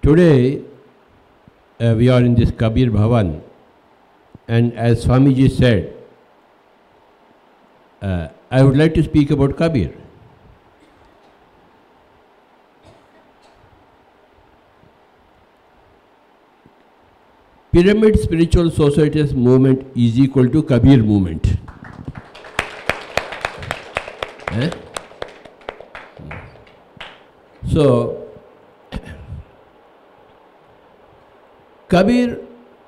Today we are in this Kabir Bhavan, and as Swamiji said, I would like to speak about Kabir. Pyramid Spiritual Societies movement is equal to Kabir movement. So, Kabir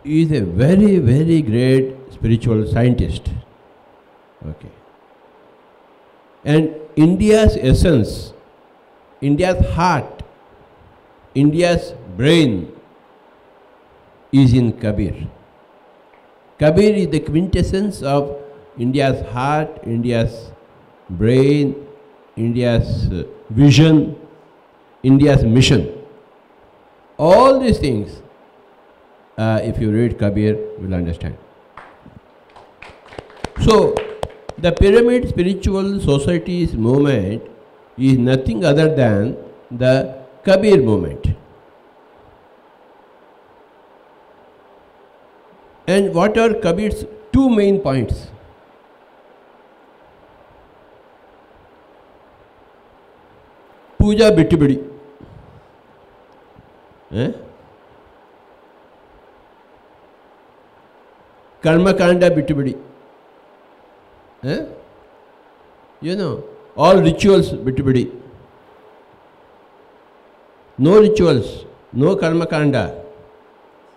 is a very, very great spiritual scientist. Okay. And India's essence, India's heart, India's brain is in Kabir. Kabir is the quintessence of India's heart, India's brain, India's vision, India's mission. All these things, if you read Kabir, you will understand. So, the Pyramid Spiritual Societies movement is nothing other than the Kabir movement. And what are Kabir's two main points? Puja Bittibidi. Karma Kanda Bittibidi. You know, all rituals Bittibidi. No rituals, no Karma Kanda,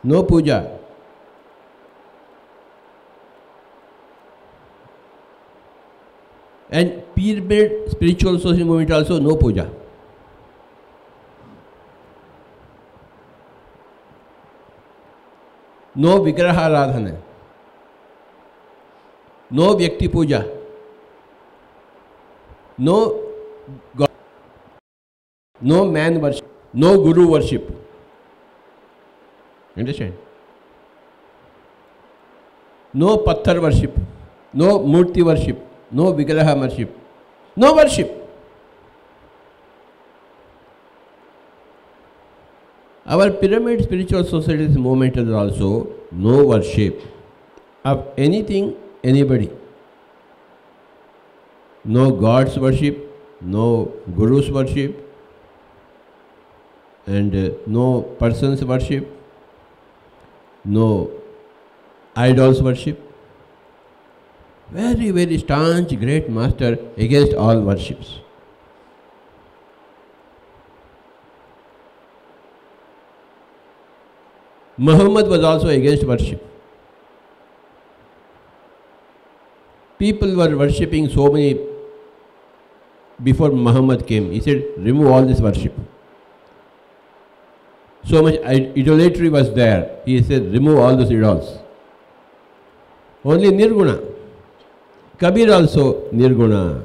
no puja. And Pyramid Spiritual Society movement also no puja. No Vigraha Radhana. No Vyakti Puja. No God. No man worship. No Guru worship. Understand? No Patthar worship. No Murti worship. No Vigraha worship. No worship. Our Pyramid Spiritual Societies movement is also no worship of anything, anybody. No God's worship, no Guru's worship, and no person's worship, no idol's worship. Very, very staunch, great master against all worships. Muhammad was also against worship. People were worshipping so many before Muhammad came. He said, remove all this worship. So much idolatry was there. He said, remove all those idols. Only Nirguna. Kabir also Nirguna.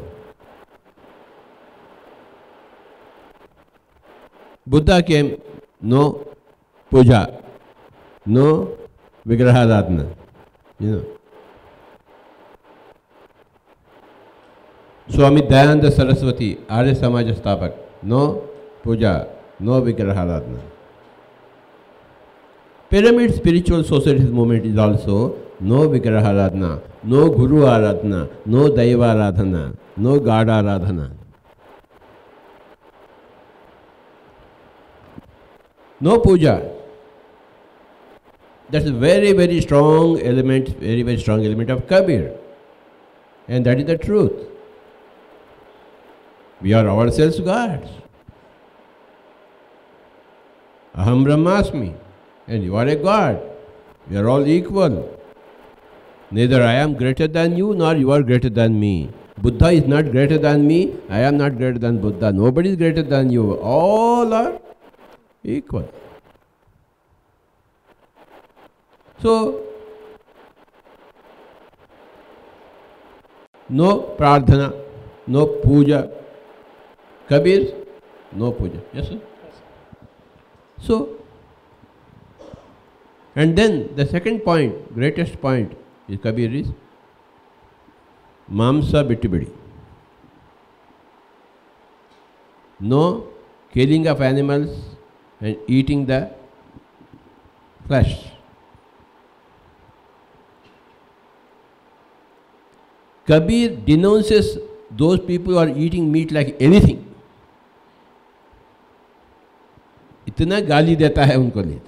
Buddha came, no puja, no Vigraharadhana. You know. Swami Dayananda Saraswati, Arya Samaj Sthapak, no puja, no Vigraharadhana. Pyramid Spiritual Societies movement is also no Vigraharadhana, no Guru Aradhana, no Daiva Aradhana, no God Aradhana. No puja. That's a very, very strong element, very, very strong element of Kabir. And that is the truth. We are ourselves gods. Aham Brahmasmi. And you are a god. We are all equal. Neither I am greater than you, nor you are greater than me. Buddha is not greater than me. I am not greater than Buddha. Nobody is greater than you. All are equal. So, no prarthana, no puja. Kabir, no puja. Yes, sir? So, and then the second point, greatest point is Kabir is Mamsa Bittibidi. No killing of animals, and eating the flesh. Kabir denounces those people who are eating meat like anything. इतना गाली देता है उनको लिए,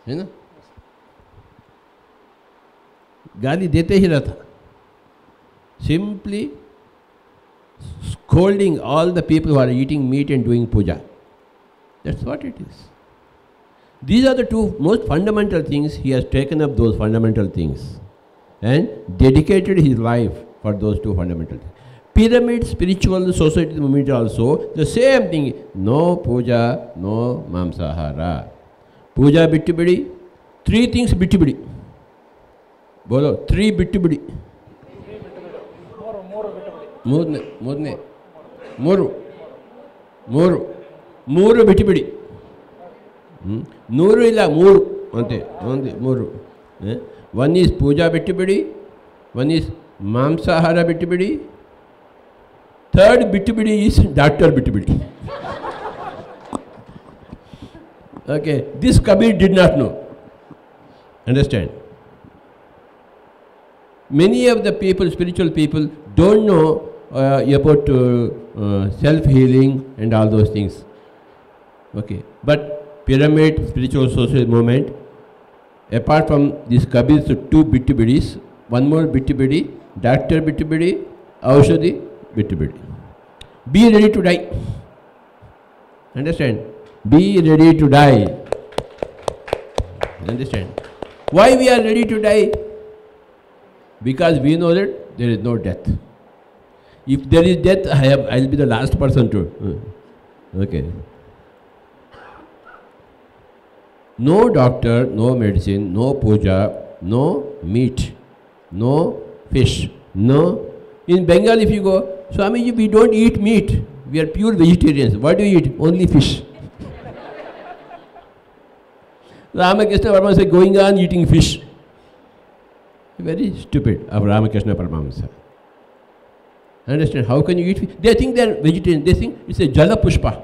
है ना, गाली देते ही रहता. Simply scolding all the people who are eating meat and doing puja. That's what it is. These are the two most fundamental things. He has taken up those fundamental things and dedicated his life for those two fundamental things. Pyramid, spiritual, society movement also, the same thing. No puja, no mamsahara. Puja bitti-bidi, three things bitti-bidi. Bolo, three bitti-bidi. Murne, Muru bitti-bidi. Nuru illa Muru, ante, Muru. One is puja bitti-bidi, one is mamsahara bitti-bidi. Third bitti-bidi is doctor bitti-bidi. Okay, this Kabir did not know. Understand? Many of the people, spiritual people, don't know about self-healing and all those things. Okay, but pyramid, spiritual social movement, apart from this Kabir's two bitti-bidis, one more bitti-bidi, doctor bitti-bidi, Aushadhi bitti-bidi. Be ready to die. Understand? Be ready to die. Understand? Why we are ready to die? Because we know that there is no death. If there is death, I will be the last person to. Okay. No doctor, no medicine, no puja, no meat, no fish, no. In Bengal, if you go, Swamiji, we don't eat meat. We are pure vegetarians. What do you eat? Only fish. Ramakrishna Paramahamsa going on eating fish. Very stupid of Ramakrishna Paramahamsa. Understand? How can you eat fish? They think they are vegetarians. They think it's a Jala Pushpa.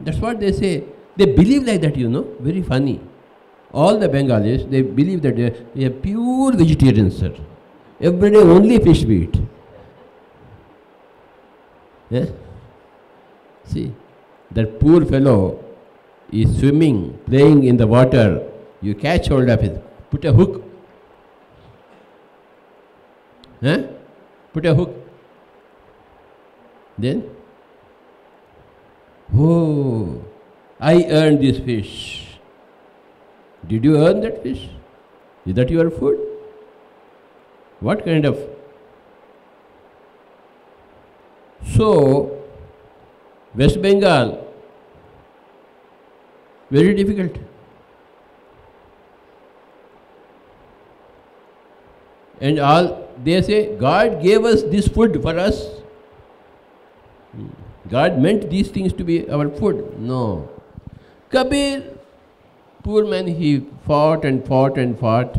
That's what they say. They believe like that, you know. Very funny. All the Bengalis, they believe that they are pure vegetarians, sir. Every day only fish we eat. Yeah? See, that poor fellow is swimming, playing in the water. You catch hold of it, put a hook. Huh? Put a hook. Then, oh, I earned this fish. Did you earn that fish? Is that your food? What kind of? So, West Bengal, very difficult. And all they say, God gave us this food for us. God meant these things to be our food. No. Kabir, poor man, he fought and fought and fought.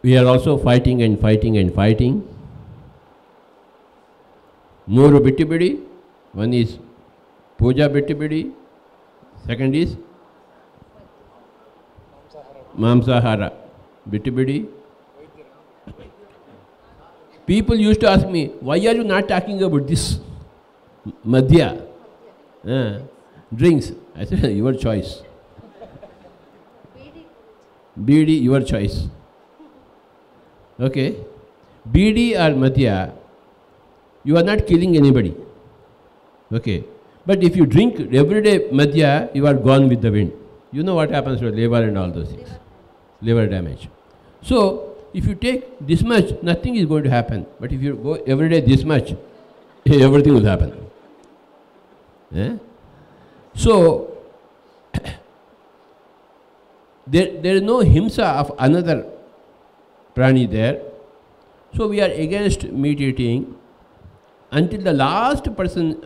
We are also fighting and fighting and fighting. Muru bitti-bidi, one is puja bitti-bidi, second is mamsahara bitti-bidi. People used to ask me, why are you not talking about this? Madhya, drinks. I said, your choice. Bidi, your choice. Okay. Bidi or Madhya, you are not killing anybody. Okay. But if you drink everyday Madhya, you are gone with the wind. You know what happens to liver and all those things. Liver damage. So, if you take this much, nothing is going to happen. But if you go every day this much, everything will happen. Yeah? So, there is no himsa of another prani there. So, we are against meat eating until the last person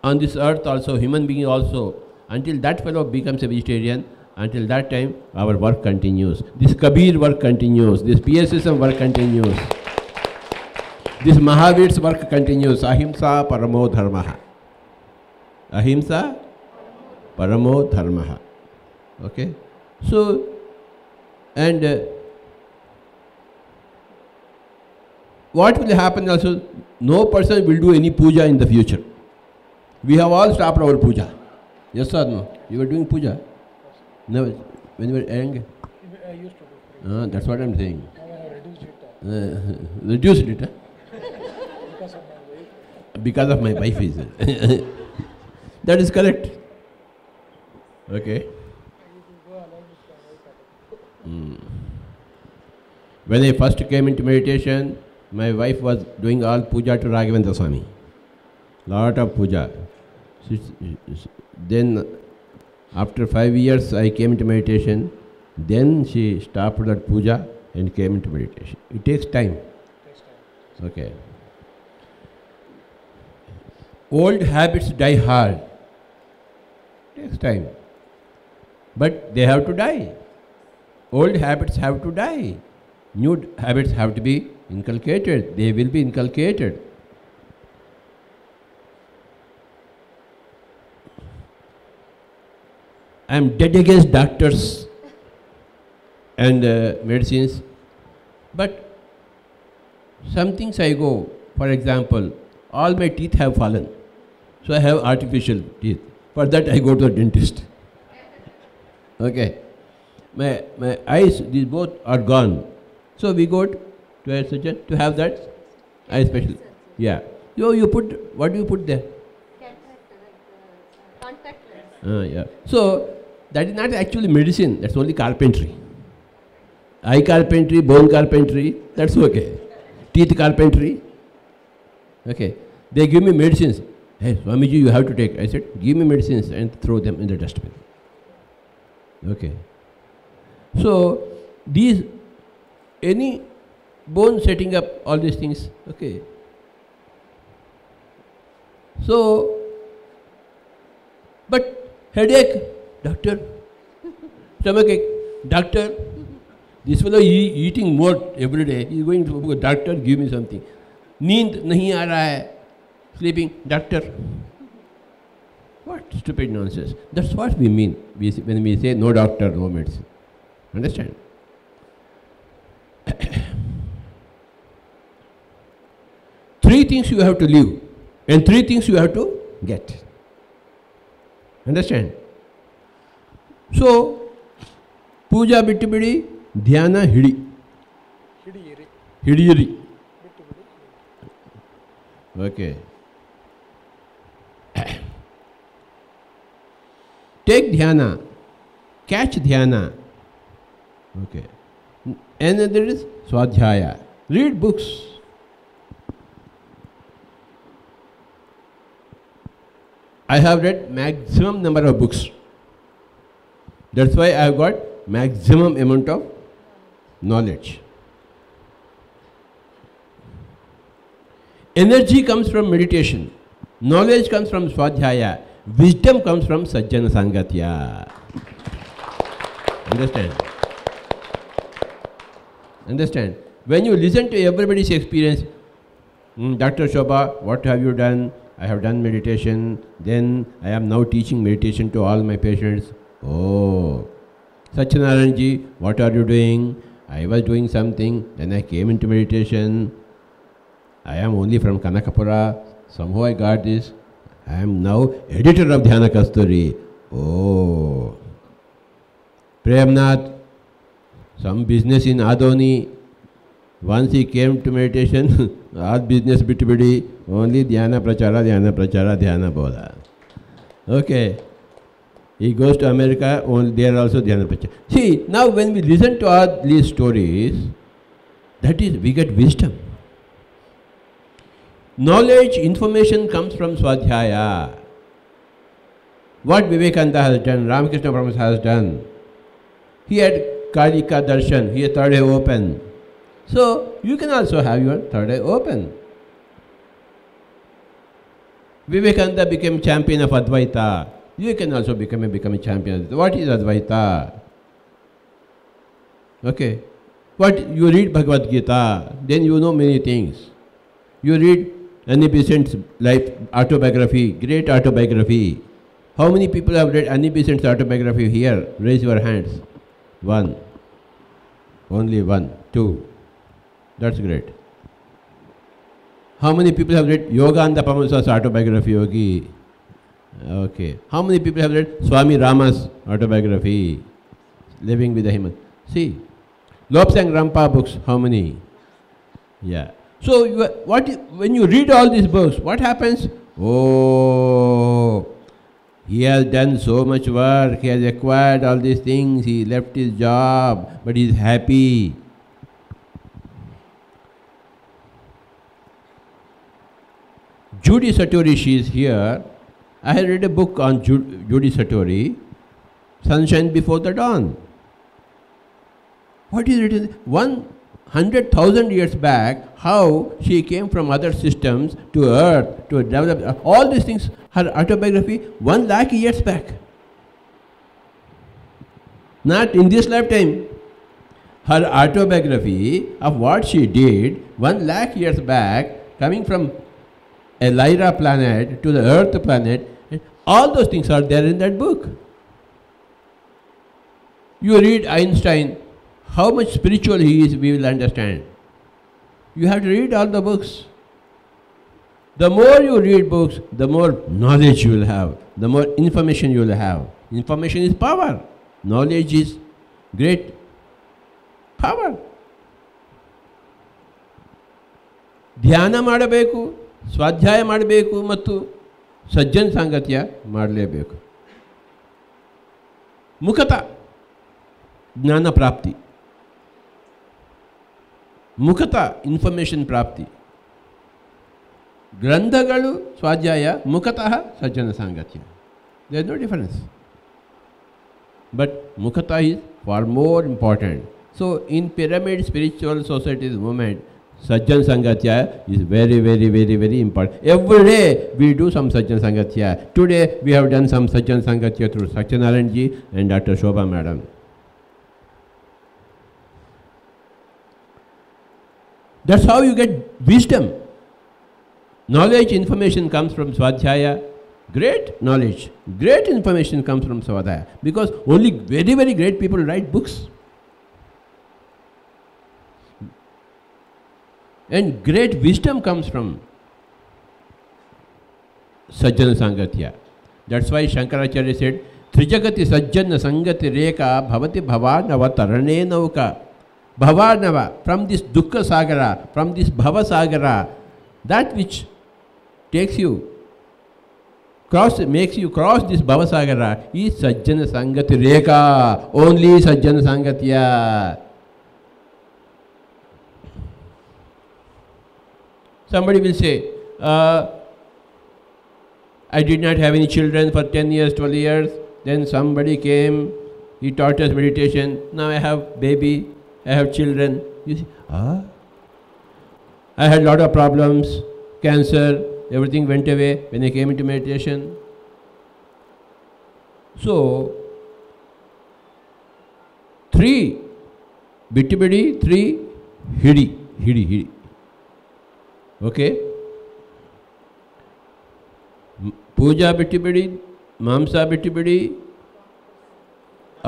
on this earth also, human being also, until that fellow becomes a vegetarian. Until that time, our work continues. This Kabir work continues. This PSSM work continues. This Mahavir's work continues. Ahimsa paramo dharmaha. Ahimsa paramo dharma. Okay? So, and what will happen also? No person will do any puja in the future. We have all stopped our puja. Yes or no? You were doing puja? No, when you were young? I used to do. That's what I'm saying. Now I have Reduced reduced it it, huh? because of my Because of my wife. wife is. That is correct. Okay. When I first came into meditation, my wife was doing all puja to Raghavendra Swami. Lot of puja. Then, after 5 years, I came into meditation. Then she stopped that puja and came into meditation. It takes time. Okay. Old habits die hard. Takes time. But they have to die. Old habits have to die. New habits have to be inculcated. They will be inculcated. I am dead against doctors and medicines, but some things I go. For example, all my teeth have fallen, so I have artificial teeth. For that I go to the dentist. Okay, my eyes, these both are gone, so we go to a surgeon to have that eye special. Yeah. So you put, what do you put there? Contact lens. Yeah. So that is not actually medicine. That's only carpentry. Eye carpentry, bone carpentry. That's okay. Teeth carpentry. Okay. They give me medicines. Hey, Swamiji, you have to take. I said, give me medicines and throw them in the dustbin. Okay. So these, any bone setting up, all these things. Okay. So, but headache, doctor. Stomachache, doctor. This fellow eating more every day. He is going to doctor, give me something. Neend nahi aa raha hai. Sleeping, doctor. What stupid nonsense. That's what we mean when we say no doctor, no medicine. Understand? Three things you have to leave and three things you have to get. Understand? So, puja bitti bidi, dhyana hidi. Hidiyiri. Okay. Take dhyana, catch dhyana. Okay. And then there is swadhyaya. Read books. I have read maximum number of books. That's why I have got maximum amount of knowledge. Energy comes from meditation. Knowledge comes from swadhyaya. Wisdom comes from sajjana sangatya. Understand? Understand? When you listen to everybody's experience, Dr. Shobha, what have you done? I have done meditation. Then I am now teaching meditation to all my patients. Oh, Satyanarayanji, what are you doing? I was doing something. Then I came into meditation. I am only from Kanakapura. Somehow I got this. I am now editor of Dhyana Kasturi. Oh. Premnath, some business in Adoni. Once he came to meditation, all business bitbidi, only Dhyana Prachara, Dhyana Prachara, Dhyana Bodha. Okay. He goes to America, only there also Dhyana Prachara. See, now when we listen to all these stories, that is, we get wisdom. Knowledge, information comes from Swadhyaya. What Vivekananda has done, Ramakrishna Paramahansa has done. He had Kalika Darshan, he had third eye open. So, you can also have your third eye open. Vivekananda became champion of Advaita. You can also become a champion. What is Advaita? Okay. What you read Bhagavad Gita, then you know many things. You read Annie Besant's life autobiography, great autobiography. How many people have read Annie Besant's autobiography here? Raise your hands. One. Only one. Two. That's great. How many people have read Yogananda Pamasa's autobiography, Yogi? Okay. How many people have read Swami Rama's autobiography, Living with the Human? See, Lobsang Rampa books, how many? Yeah. So, when you read all these books, what happens? Oh, he has done so much work, he has acquired all these things, he left his job, but he is happy. Judy Satori, she is here. I had read a book on Judy Satori, Sunshine Before the Dawn. What is written? 100,000 years back, how she came from other systems to Earth to develop all these things. Her autobiography, 1 lakh years back. Not in this lifetime. Her autobiography of what she did 1 lakh years back, coming from a Lyra planet to the Earth planet, all those things are there in that book. You read Einstein, how much spiritual he is, we will understand. You have to read all the books. The more you read books, the more knowledge you will have, the more information you will have. Information is power. Knowledge is great power. ಧ್ಯಾನ ಮಾಡಬೇಕು, ಸ್ವಾಧ್ಯಾಯ ಮಾಡಬೇಕು ಮತ್ತು ಸಜ್ಜನ ಸಾಂಗತ್ಯ ಮಾಡಲೇಬೇಕು. ಮುಖತ ಜ್ಞಾನ ಪ್ರಾಪ್ತಿ, ಮುಖತ ಇನ್ಫಾರ್ಮೇಷನ್ ಪ್ರಾಪ್ತಿ. ಗ್ರಂಥಗಳು ಸ್ವಾಧ್ಯಾಯ, ಮುಖತಃ ಸಜ್ಜನ ಸಾಂಗತ್ಯ. There is no difference. But ಮುಖತ is far more important. So in Pyramid Spiritual Societies Movement, Sajjan Sangatya is very, very, very, very important. Every day we do some Sajjan Sangatya. Today we have done some Sajjan Sangatya through Satyanarayan ji and Dr. Shobha madam. That's how you get wisdom. Knowledge, information comes from Swadhyaya. Great knowledge, great information comes from Swadhyaya. Because only very, very great people write books. And great wisdom comes from Sajjana Sangatya. That's why Shankaracharya said, Trijagati Sajjana Sangati Reka Bhavati Bhavanava Tarane Nauka. Bhavanava, from this Dukkha Sagara, from this Bhava Sagara, that which takes you, makes you cross this Bhava Sagara is Sajjana Sangati Reka, only Sajjana Sangatya. Somebody will say, I did not have any children for 10 years, 12 years. Then somebody came, he taught us meditation. Now I have baby, I have children. You see, I had a lot of problems, cancer, everything went away when I came into meditation. So, 3 bitti-bidi, 3 hidi. Okay? Puja bitti-bidi, Mamsa bitti-bidi,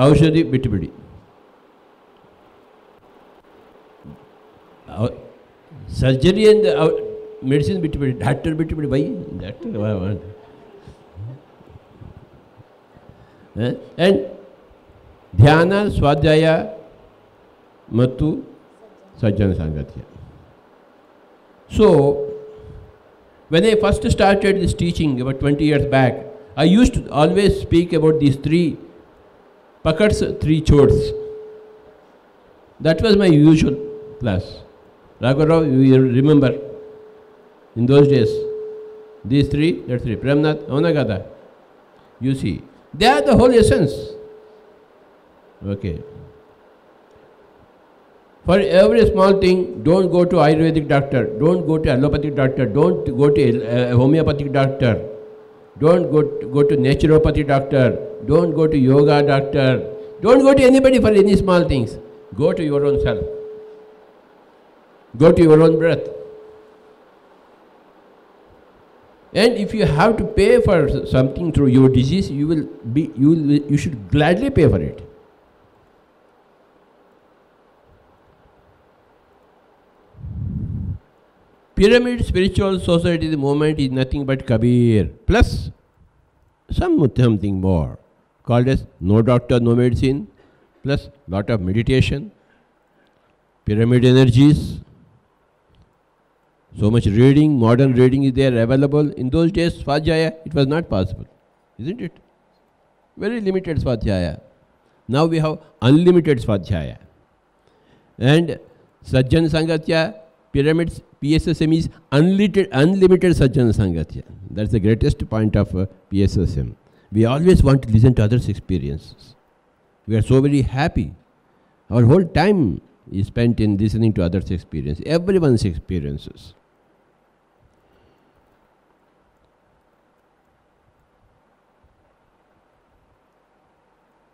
Aushadhi bitti-bidi. Surgery and medicine bitti-bidi, doctor bitti-bidi, why? Doctor, why? And Dhyana, Swadhyaya, Mattu, Sajjana Sangatya. So, when I first started this teaching about 20 years back, I used to always speak about these 3 Pakats, 3 chores. That was my usual class. Raghuram, you remember, in those days, these 3, that's 3, Premnath, Avanagada. You see, they are the whole essence. Okay. For every small thing, don't go to Ayurvedic doctor, don't go to allopathic doctor, don't go to homeopathic doctor, don't go to naturopathic doctor, don't go to yoga doctor, don't go to anybody for any small things. Go to your own self. Go to your own breath. And if you have to pay for something through your disease, you should gladly pay for it. Pyramid Spiritual Society, the movement is nothing but Kabir plus something more, called as no doctor, no medicine, plus lot of meditation, pyramid energies, so much reading, modern reading is there available. In those days, Svadhyaya, it was not possible, isn't it? Very limited Svadhyaya. Now we have unlimited Svadhyaya. And Sajjan Sangatya, pyramids, PSSM is unlimited Sajjan Sangatya. That's the greatest point of PSSM. We always want to listen to others' experiences. We are so very happy. Our whole time is spent in listening to others' experience, everyone's experiences.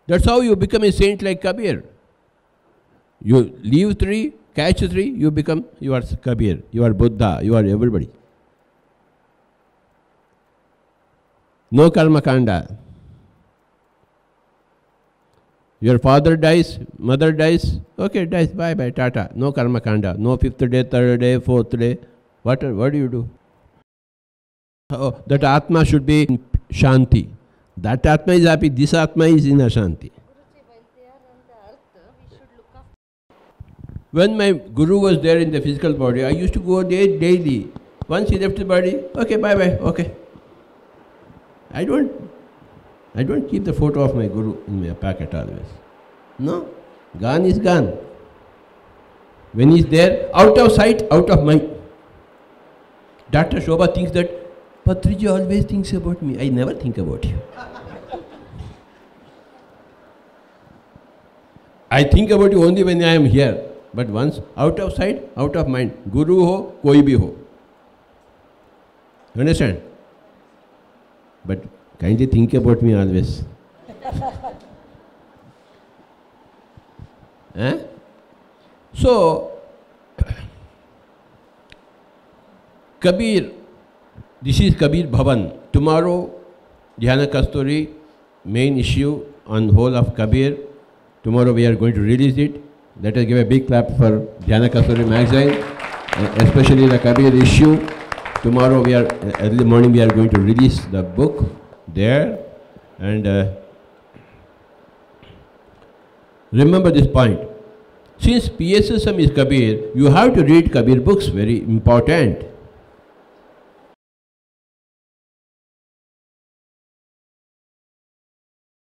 That's how you become a saint like Kabir. You leave three, catch three, you are Kabir, you are Buddha, you are everybody. No karma kanda. Your father dies, mother dies, okay, dies, bye bye, tata. No karma kanda. No fifth day, third day, fourth day. What do you do? Oh, that Atma should be in Shanti. That Atma is happy, this Atma is in Ashanti. When my Guru was there in the physical body, I used to go there daily. Once he left the body, okay, bye bye, okay. I don't keep the photo of my Guru in my pocket always. No, gone is gone. When he's there, out of sight, out of mind. Dr. Shobha thinks that Patriji always thinks about me. I never think about you. I think about you only when I am here. But once out of sight, out of mind. Guru ho, koi bhi ho. You understand? But kindly think about me always. So, Kabir, this is Kabir Bhavan. Tomorrow, Dhyana Kasturi, main issue on whole of Kabir. Tomorrow we are going to release it. Let us give a big clap for Dhyana Kasturi magazine, especially the Kabir issue. Tomorrow early morning we are going to release the book there. And remember this point. Since PSSM is Kabir, you have to read Kabir books, very important.